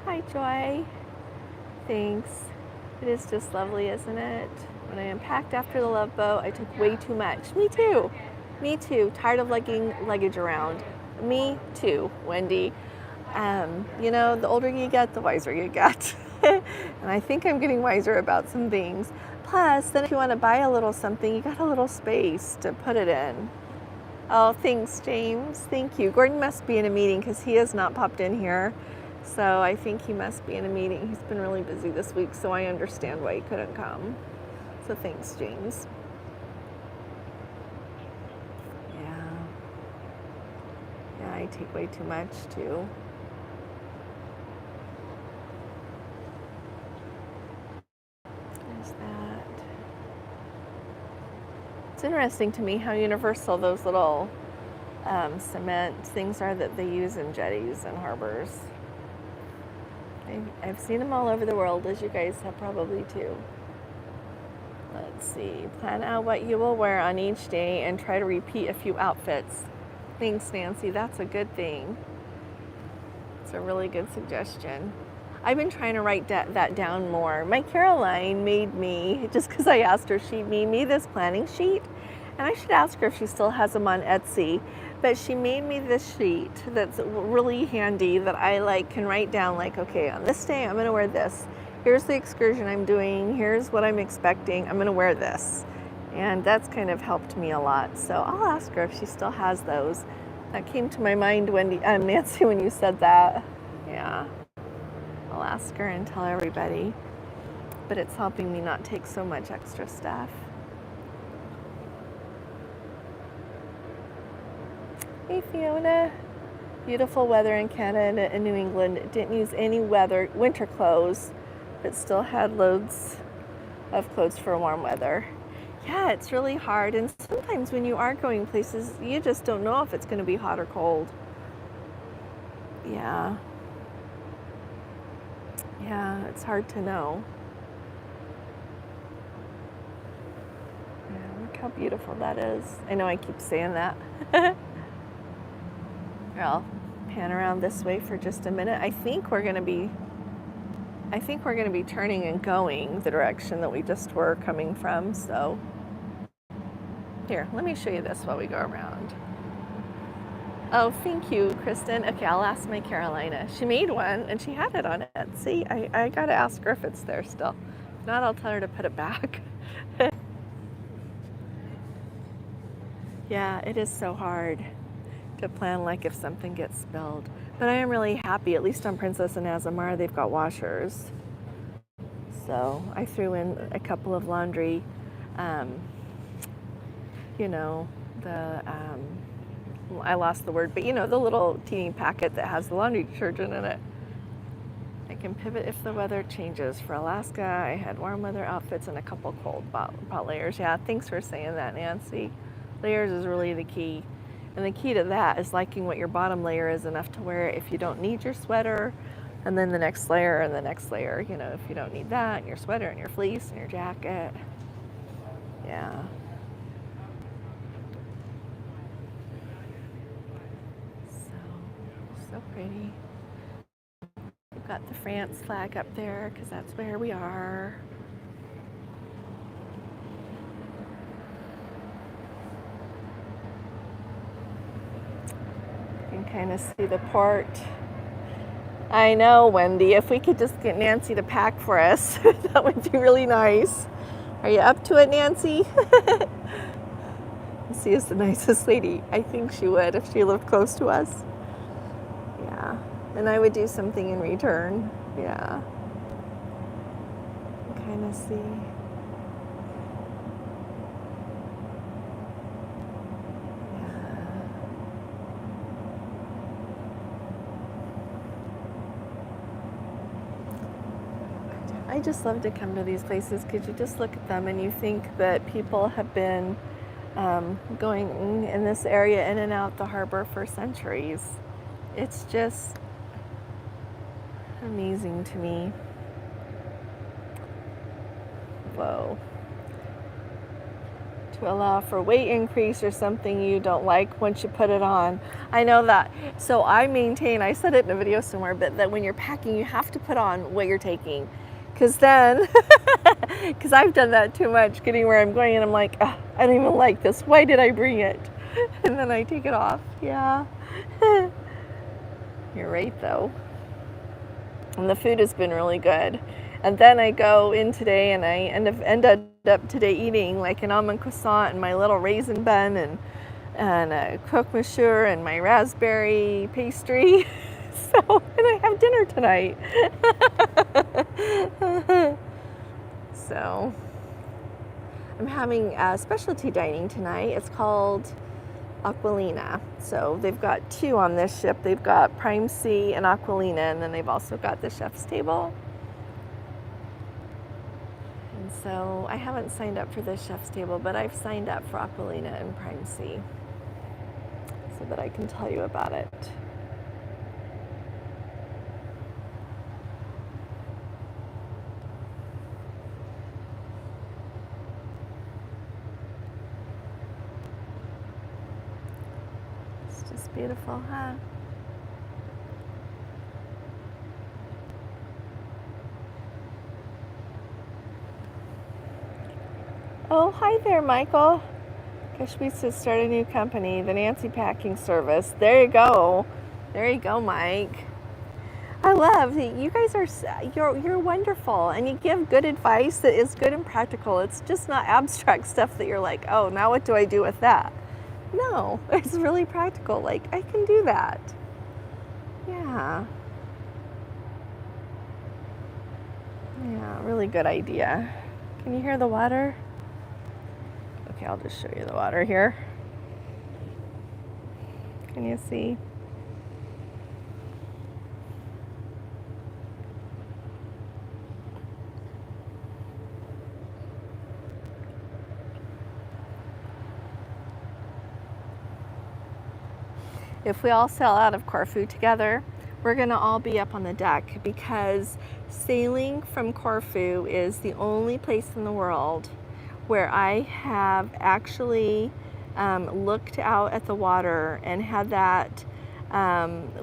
Hi, Joy. Thanks. It is just lovely, isn't it? When I unpacked after the Love Boat, I took way too much. Me too. Me too. Tired of lugging luggage around. Me too, Wendy. You know, the older you get, the wiser you get. And I think I'm getting wiser about some things. Plus, then if you want to buy a little something, you got a little space to put it in. Oh, thanks, James. Thank you. Gordon must be in a meeting because he has not popped in here. So I think he must be in a meeting. He's been really busy this week, so I understand why he couldn't come. So thanks, James. Yeah, I take way too much too. There's that. It's interesting to me how universal those little cement things are that they use in jetties and harbors. I've seen them all over the world, as you guys have probably too. Let's see. Plan out what you will wear on each day and try to repeat a few outfits. Thanks, Nancy. That's a good thing. It's a really good suggestion. I've been trying to write that down more. My Caroline made me, just because I asked her, she made me this planning sheet. And I should ask her if she still has them on Etsy. But she made me this sheet that's really handy that I can write down, okay, on this day I'm going to wear this. Here's the excursion I'm doing. Here's what I'm expecting. I'm going to wear this. And that's kind of helped me a lot. So I'll ask her if she still has those. That came to my mind, Nancy, when you said that. Yeah. I'll ask her and tell everybody. But it's helping me not take so much extra stuff. Hey, Fiona. Beautiful weather in Canada and New England. Didn't use any winter clothes, but still had loads of clothes for warm weather. Yeah, it's really hard. And sometimes when you are going places, you just don't know if it's going to be hot or cold. Yeah. Yeah, it's hard to know. Yeah, look how beautiful that is. I know I keep saying that. I'll pan around this way for just a minute. I think we're going to be turning and going the direction that we just were coming from. So Here, let me show you this while we go around. Oh, thank you, Kristen. Okay, I'll ask my Carolina. She made one and she had it on it. See, I gotta ask her if it's there still. If not, I'll tell her to put it back. Yeah, it is so hard to plan like if something gets spilled. But I am really happy, at least on Princess and Azamara, they've got washers. So I threw in a couple of laundry, you know, I lost the word, but you know, the little teeny packet that has the laundry detergent in it. I can pivot if the weather changes. For Alaska, I had warm weather outfits and a couple cold bought layers. Yeah, thanks for saying that, Nancy. Layers is really the key. And the key to that is liking what your bottom layer is enough to wear if you don't need your sweater, and then the next layer and the next layer, you know, if you don't need that, and your sweater and your fleece and your jacket. Yeah. So pretty. We've got the France flag up there because that's where we are. You can kind of see the port. I know, Wendy. If we could just get Nancy to pack for us, that would be really nice. Are you up to it, Nancy? She is the nicest lady. I think she would if she lived close to us. Yeah. And I would do something in return. Yeah. Kind of see. I just love to come to these places because you just look at them and you think that people have been going in this area in and out the harbor for centuries. It's just amazing to me. Whoa. To allow for weight increase or something you don't like once you put it on. I know that. So I maintain, I said it in a video somewhere, but that when you're packing, you have to put on what you're taking. Because then, because I've done that too much, getting where I'm going, and I'm like, oh, I don't even like this. Why did I bring it? And then I take it off. Yeah. You're right, though. And the food has been really good. And then I go in today, and I ended up today eating like an almond croissant and my little raisin bun and a croque monsieur and my raspberry pastry. So, and I have dinner tonight. So, I'm having specialty dining tonight. It's called Aquilina. So they've got two on this ship. They've got Prime Sea and Aquilina, and then they've also got the chef's table. And so I haven't signed up for the chef's table, but I've signed up for Aquilina and Prime Sea so that I can tell you about it. Beautiful, huh? Oh, hi there, Michael. Guess we should start a new company, the Nancy Packing Service. There you go. There you go, Mike. I love that you guys are, you're wonderful, and you give good advice that is good and practical. It's just not abstract stuff that you're like, oh, now what do I do with that? No, it's really practical. Like, I can do that. Yeah. Yeah, really good idea. Can you hear the water? Okay, I'll just show you the water here. Can you see? If we all sail out of Corfu together, we're gonna all be up on the deck because sailing from Corfu is the only place in the world where I have actually looked out at the water and had that,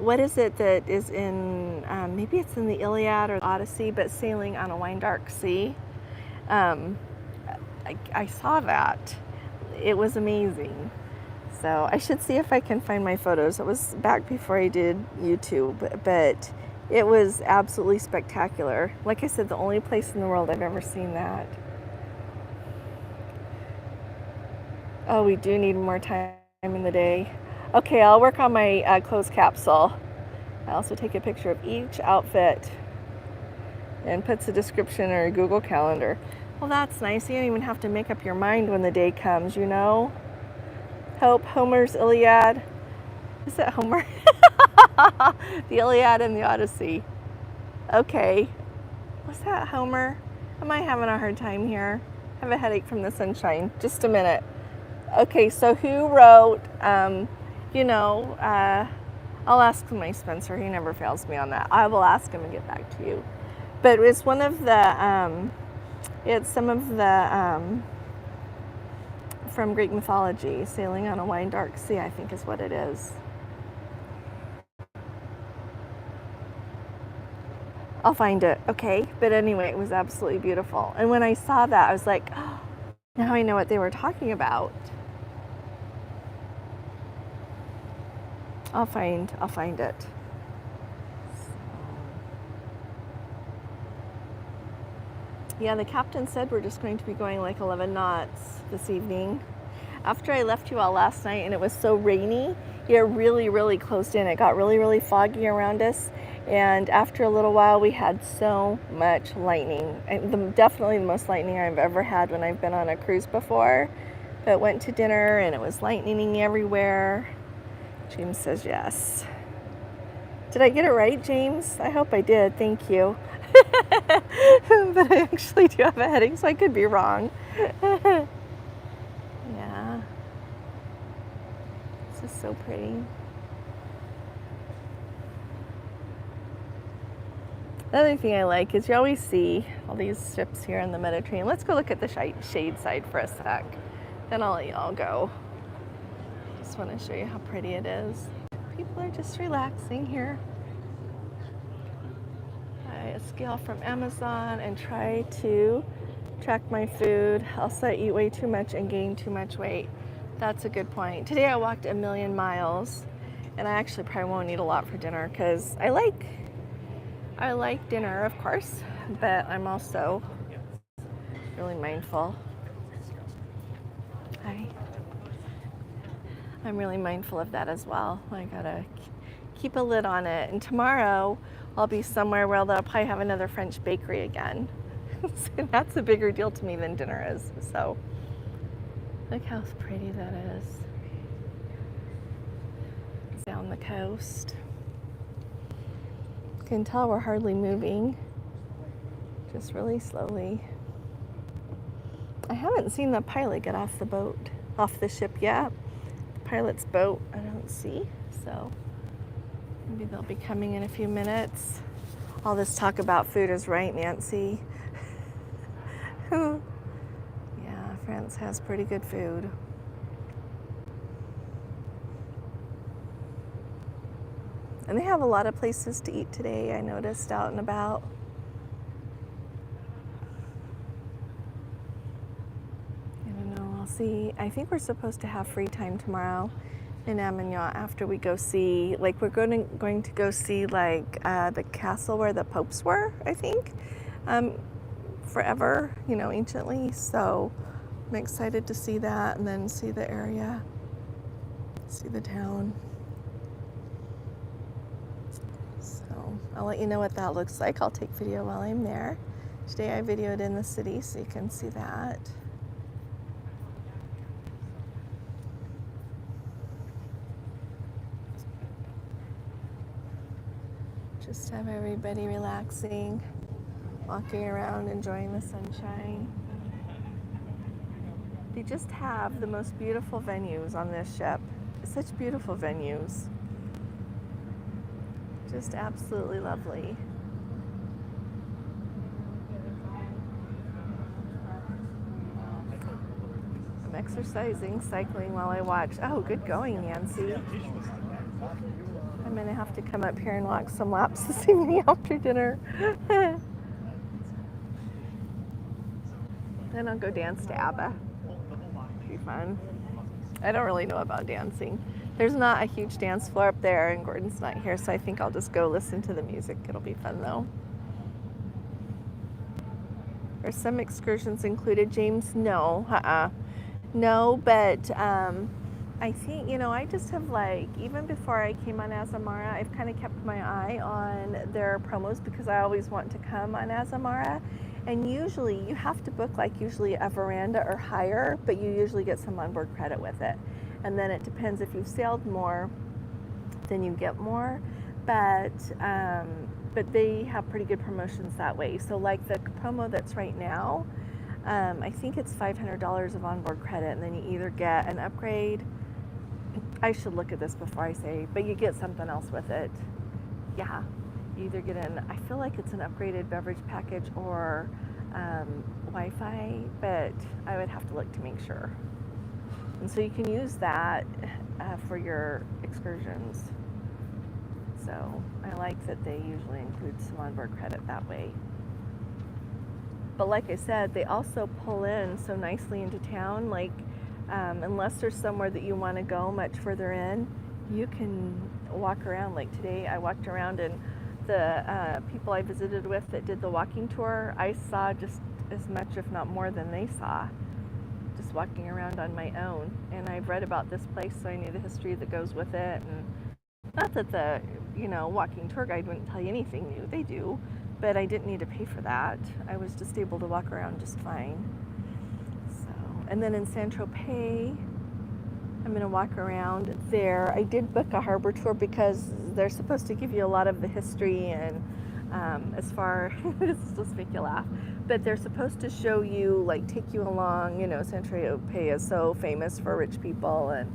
what is it that is in, maybe it's in the Iliad or the Odyssey, but sailing on a wine dark sea. I saw that. it was amazing. So I should see if I can find my photos. It was back before I did YouTube, but it was absolutely spectacular. Like I said, the only place in the world I've ever seen that. Oh, we do need more time in the day. Okay, I'll work on my clothes capsule. I also take a picture of each outfit and puts a description or a Google Calendar. Well, that's nice. You don't even have to make up your mind when the day comes, you know? Hope, Homer's Iliad. Is it Homer? The Iliad and the Odyssey. Okay. Was that Homer? Am I having a hard time here? I have a headache from the sunshine. Just a minute. Okay, so who wrote, I'll ask my Spencer. He never fails me on that. I will ask him and get back to you. But it's one of the, it's some of the, from Greek mythology, sailing on a wide dark sea, I think is what it is. I'll find it, okay? But anyway, it was absolutely beautiful. And when I saw that, I was like, oh, now I know what they were talking about. I'll find it. Yeah, the captain said we're just going to be going like 11 knots this evening. After I left you all last night and it was so rainy, it really, really closed in. It got really, really foggy around us. And after a little while, we had so much lightning. And definitely the most lightning I've ever had when I've been on a cruise before. But went to dinner and it was lightning everywhere. James says yes. Did I get it right, James? I hope I did. Thank you. But I actually do have a headache, so I could be wrong. Yeah. This is so pretty. Another thing I like is you always see all these ships here in the Mediterranean. Let's go look at the shade side for a sec. Then I'll let you all go. Just want to show you how pretty it is. People are just relaxing here. I scale from Amazon and try to track my food, else I eat way too much and gain too much weight. That's a good point. Today I walked 1,000,000 miles, and I actually probably won't eat a lot for dinner because I like dinner, of course, but I'm also really mindful. I'm really mindful of that as well. I gotta keep a lid on it. And tomorrow I'll be somewhere where they'll probably have another French bakery again. So that's a bigger deal to me than dinner is. So look how pretty that is. It's down the coast. You can tell we're hardly moving, just really slowly. I haven't seen the pilot get off the ship yet. Pilot's boat I don't see, so maybe they'll be coming in a few minutes. All this talk about food is right, Nancy. Yeah, France has pretty good food. And they have a lot of places to eat today, I noticed out and about. I'll see. I think we're supposed to have free time tomorrow in Avignon after we go see, like we're going to go see like the castle where the popes were, I think, forever, anciently. So I'm excited to see that and then see the area, see the town. So I'll let you know what that looks like. I'll take video while I'm there. Today I videoed in the city so you can see that. Just have everybody relaxing, walking around, enjoying the sunshine. They just have the most beautiful venues on this ship. Such beautiful venues. Just absolutely lovely. I'm exercising, cycling while I watch. Oh, good going, Nancy. I'm gonna have to come up here and walk some laps this evening after dinner. Then I'll go dance to ABBA. be fun. I don't really know about dancing. There's not a huge dance floor up there, and Gordon's not here, so I think I'll just go listen to the music. It'll be fun though. Are some excursions included, James? No, no, but I think, I just have even before I came on Azamara, I've kind of kept my eye on their promos because I always want to come on Azamara. And usually you have to book usually a veranda or higher, but you usually get some onboard credit with it. And then it depends if you've sailed more, then you get more. But they have pretty good promotions that way. So the promo that's right now, I think it's $500 of onboard credit, and then you either get an upgrade. I should look at this before I say, but you get something else with it. Yeah, you either get I feel like it's an upgraded beverage package or Wi-Fi, but I would have to look to make sure. And so you can use that for your excursions. So I like that they usually include some onboard credit that way. But like I said, they also pull in so nicely into town. Unless there's somewhere that you want to go much further in, you can walk around. Like today, I walked around, and the people I visited with that did the walking tour, I saw just as much, if not more, than they saw, just walking around on my own. And I've read about this place, so I knew the history that goes with it. And not that the walking tour guide wouldn't tell you anything new, they do, but I didn't need to pay for that. I was just able to walk around just fine. And then in Saint-Tropez, I'm going to walk around there. I did book a harbor tour because they're supposed to give you a lot of the history and this will just make you laugh, but they're supposed to show you, take you along, Saint-Tropez is so famous for rich people and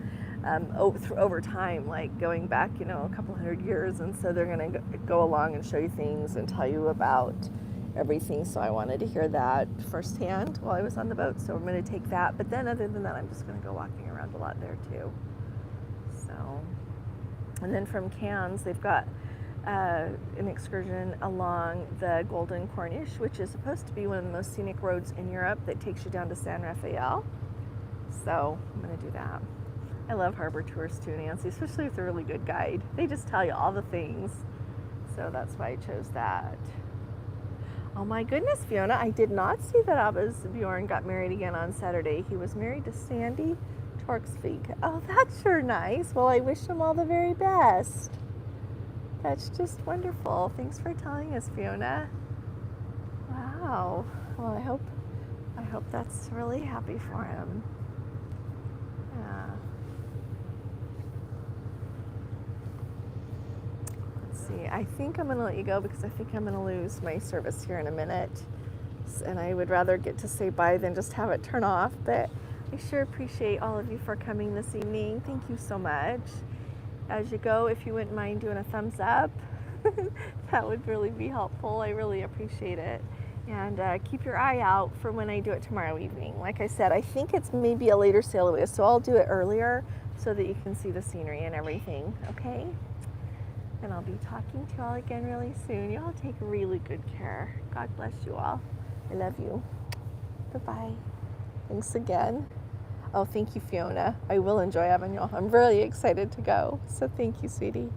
over time, going back, a couple hundred years, and so they're going to go along and show you things and tell you about everything. So I wanted to hear that firsthand while I was on the boat, so I'm going to take that. But then other than that, I'm just going to go walking around a lot there too. So, and then from Cannes, they've got an excursion along the Golden Corniche, which is supposed to be one of the most scenic roads in Europe that takes you down to San Rafael. So I'm going to do that. I love harbor tours too, Nancy, especially with a really good guide. They just tell you all the things. So that's why I chose that. Oh my goodness, Fiona, I did not see that Abba's Bjorn got married again on Saturday. He was married to Sandy Torksvik. Oh, that's sure nice. Well, I wish him all the very best. That's just wonderful. Thanks for telling us, Fiona. Wow. Well, I hope that's really happy for him. Yeah. See, I think I'm going to let you go because I think I'm going to lose my service here in a minute, and I would rather get to say bye than just have it turn off. But I sure appreciate all of you for coming this evening. Thank you so much. As you go, if you wouldn't mind doing a thumbs up, that would really be helpful. I really appreciate it. And keep your eye out for when I do it tomorrow evening. Like I said, I think it's maybe a later sail away, so I'll do it earlier so that you can see the scenery and everything, okay? And I'll be talking to you all again really soon. You all take really good care. God bless you all. I love you. Bye-bye. Thanks again. Oh, thank you, Fiona. I will enjoy Avignon. I'm really excited to go. So thank you, sweetie.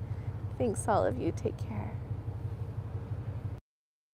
Thanks, all of you. Take care.